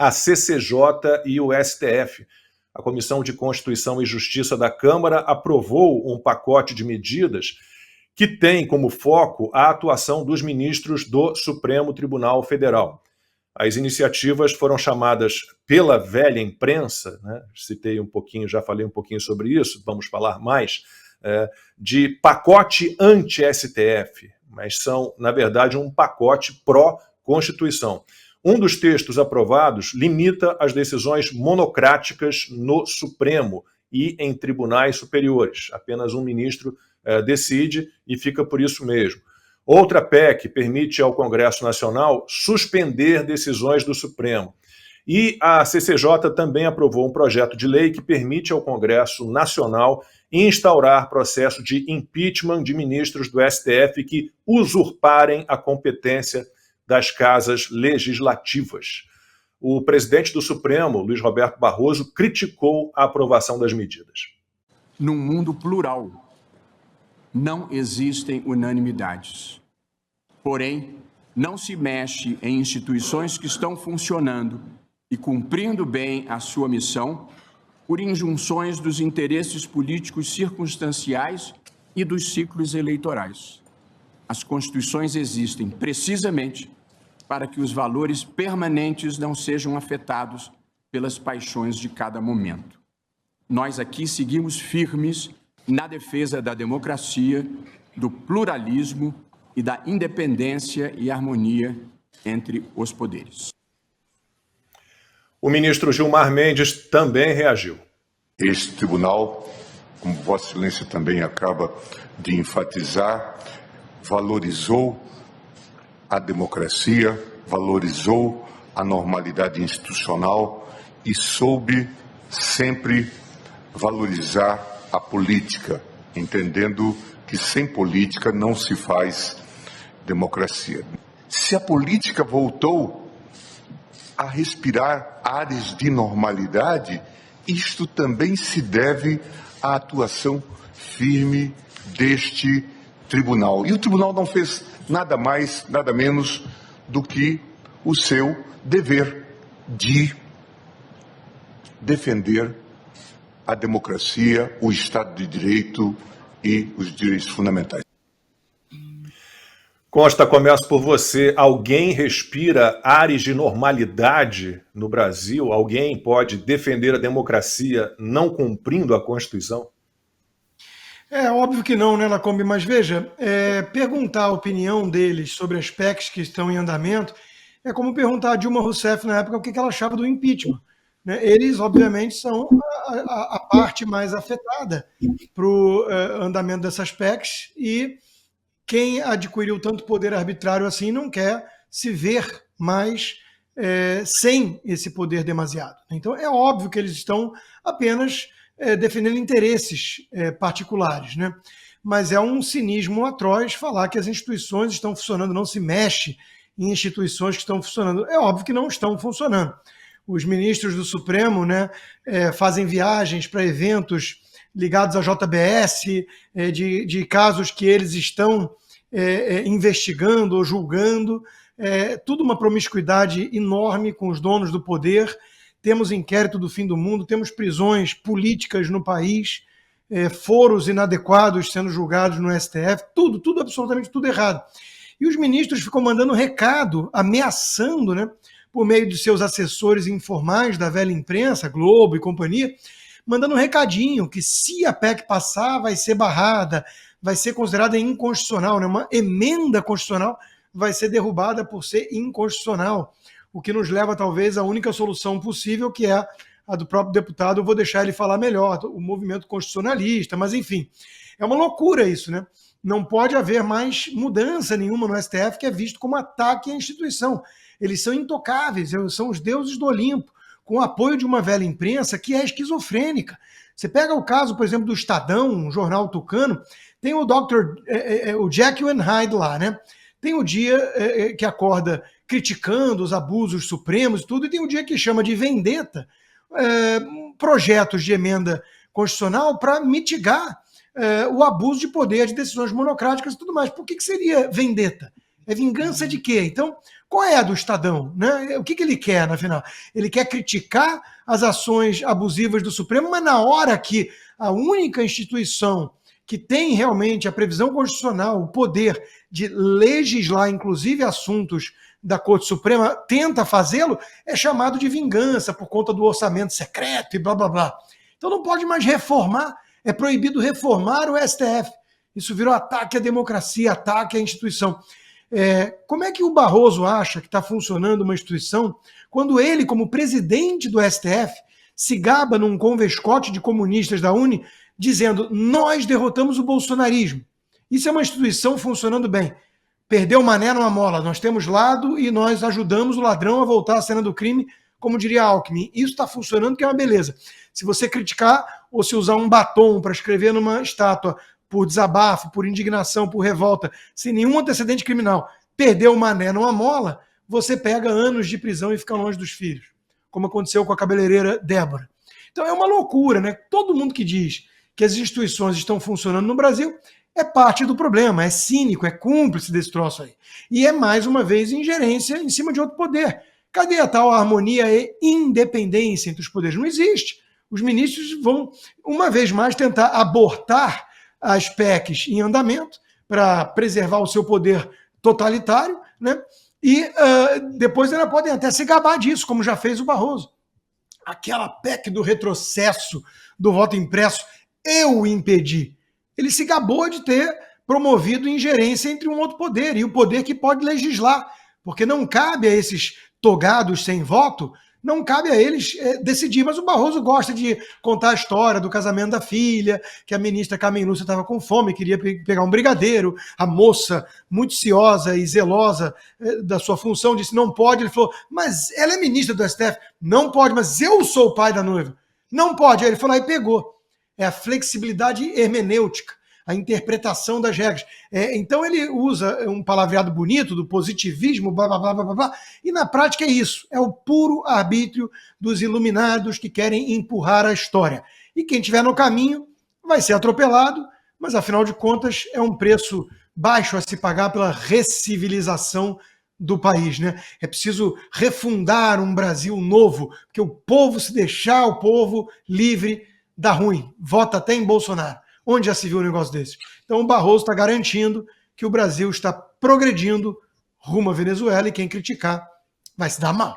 a CCJ e o STF. A Comissão de Constituição e Justiça da Câmara aprovou um pacote de medidas que tem como foco a atuação dos ministros do Supremo Tribunal Federal. As iniciativas foram chamadas pela velha imprensa, né? Citei um pouquinho, já falei um pouquinho sobre isso, vamos falar mais, de pacote anti-STF, mas são, na verdade, um pacote pró-Constituição. Um dos textos aprovados limita as decisões monocráticas no Supremo e em tribunais superiores. Apenas um ministro decide e fica por isso mesmo. Outra PEC permite ao Congresso Nacional suspender decisões do Supremo. E a CCJ também aprovou um projeto de lei que permite ao Congresso Nacional instaurar processo de impeachment de ministros do STF que usurparem a competência das casas legislativas. O presidente do Supremo, Luiz Roberto Barroso, criticou a aprovação das medidas. Num mundo plural, não existem unanimidades. Porém, não se mexe em instituições que estão funcionando e cumprindo bem a sua missão por injunções dos interesses políticos circunstanciais e dos ciclos eleitorais. As constituições existem precisamente para que os valores permanentes não sejam afetados pelas paixões de cada momento. Nós aqui seguimos firmes na defesa da democracia, do pluralismo e da independência e harmonia entre os poderes. O ministro Gilmar Mendes também reagiu. Este tribunal, como Vossa Excelência também acaba de enfatizar, valorizou a democracia, valorizou a normalidade institucional e soube sempre valorizar a política, entendendo que sem política não se faz democracia. Se a política voltou a respirar áreas de normalidade, isto também se deve à atuação firme deste tribunal. E o tribunal não fez nada mais, nada menos do que o seu dever de defender a democracia, o Estado de Direito e os direitos fundamentais. Costa, começo por você. Alguém respira ares de normalidade no Brasil? Alguém pode defender a democracia não cumprindo a Constituição? É óbvio que não, né, Lacombe? Mas veja, perguntar a opinião deles sobre as PECs que estão em andamento é como perguntar a Dilma Rousseff na época o que ela achava do impeachment. Eles, obviamente, são a parte mais afetada para o andamento dessas PECs e quem adquiriu tanto poder arbitrário assim não quer se ver mais sem esse poder demasiado. Então, é óbvio que eles estão apenas defendendo interesses particulares, né? Mas é um cinismo atroz falar que as instituições estão funcionando, não se mexe em instituições que estão funcionando. É óbvio que não estão funcionando. Os ministros do Supremo, né, fazem viagens para eventos ligados à JBS, de casos que eles estão investigando ou julgando, tudo uma promiscuidade enorme com os donos do poder. Temos inquérito do fim do mundo, temos prisões políticas no país, foros inadequados sendo julgados no STF, tudo, absolutamente tudo errado. E os ministros ficam mandando recado, ameaçando, né, por meio de seus assessores informais da velha imprensa, Globo e companhia, mandando um recadinho que se a PEC passar vai ser barrada, vai ser considerada inconstitucional, né? Uma emenda constitucional vai ser derrubada por ser inconstitucional, o que nos leva talvez à única solução possível, que é a do próprio deputado, eu vou deixar ele falar melhor, o movimento constitucionalista, mas enfim, é uma loucura isso, né? Não pode haver mais mudança nenhuma no STF, que é visto como ataque à instituição. Eles são intocáveis, são os deuses do Olimpo, com o apoio de uma velha imprensa que é esquizofrênica. Você pega o caso, por exemplo, do Estadão, um jornal tucano, tem o o Jekyll and Hyde lá, né? Tem o dia que acorda criticando os abusos supremos e tudo, e tem o dia que chama de vendetta projetos de emenda constitucional para mitigar o abuso de poder, de decisões monocráticas e tudo mais. Por que seria vendetta? É vingança de quê? Então, qual é a do Estadão? Né? O que ele quer, na final? Ele quer criticar as ações abusivas do Supremo, mas na hora que a única instituição que tem realmente a previsão constitucional, o poder de legislar, inclusive assuntos da Corte Suprema, tenta fazê-lo, é chamado de vingança por conta do orçamento secreto e blá, blá, blá. Então não pode mais reformar, é proibido reformar o STF. Isso virou ataque à democracia, ataque à instituição. Como é que o Barroso acha que está funcionando uma instituição quando ele, como presidente do STF, se gaba num convescote de comunistas da UNE, dizendo: nós derrotamos o bolsonarismo. Isso é uma instituição funcionando bem. Perdeu o mané numa mola, nós temos lado e nós ajudamos o ladrão a voltar à cena do crime, como diria Alckmin. Isso está funcionando, que é uma beleza. Se você criticar ou se usar um batom para escrever numa estátua por desabafo, por indignação, por revolta, sem nenhum antecedente criminal, perdeu o mané numa mola, você pega anos de prisão e fica longe dos filhos, como aconteceu com a cabeleireira Débora. Então é uma loucura, né? Todo mundo que diz que as instituições estão funcionando no Brasil é parte do problema, é cínico, é cúmplice desse troço aí. E é, mais uma vez, ingerência em cima de outro poder. Cadê a tal harmonia e independência entre os poderes? Não existe. Os ministros vão, uma vez mais, tentar abortar as PECs em andamento para preservar o seu poder totalitário, né? E depois ainda podem até se gabar disso, como já fez o Barroso. Aquela PEC do retrocesso do voto impresso, eu impedi. Ele se gabou de ter promovido ingerência entre um outro poder, e o poder que pode legislar, porque não cabe a esses togados sem voto, não cabe a eles decidir. Mas o Barroso gosta de contar a história do casamento da filha, que a ministra Carmen Lúcia estava com fome, queria pegar um brigadeiro, a moça, muito ciosa e zelosa da sua função, disse: não pode. Ele falou: mas ela é ministra do STF. Não pode, mas eu sou o pai da noiva. Não pode. Aí ele foi lá e pegou. É a flexibilidade hermenêutica, a interpretação das regras. Então ele usa um palavreado bonito do positivismo, blá, blá, blá, blá, blá, e na prática é isso, é o puro arbítrio dos iluminados que querem empurrar a história. E quem estiver no caminho vai ser atropelado, mas afinal de contas é um preço baixo a se pagar pela recivilização do país, né? É preciso refundar um Brasil novo, porque o povo, se deixar o povo livre, dá ruim, vota até em Bolsonaro. Onde já se viu um negócio desse? Então o Barroso está garantindo que o Brasil está progredindo rumo à Venezuela, e quem criticar vai se dar mal.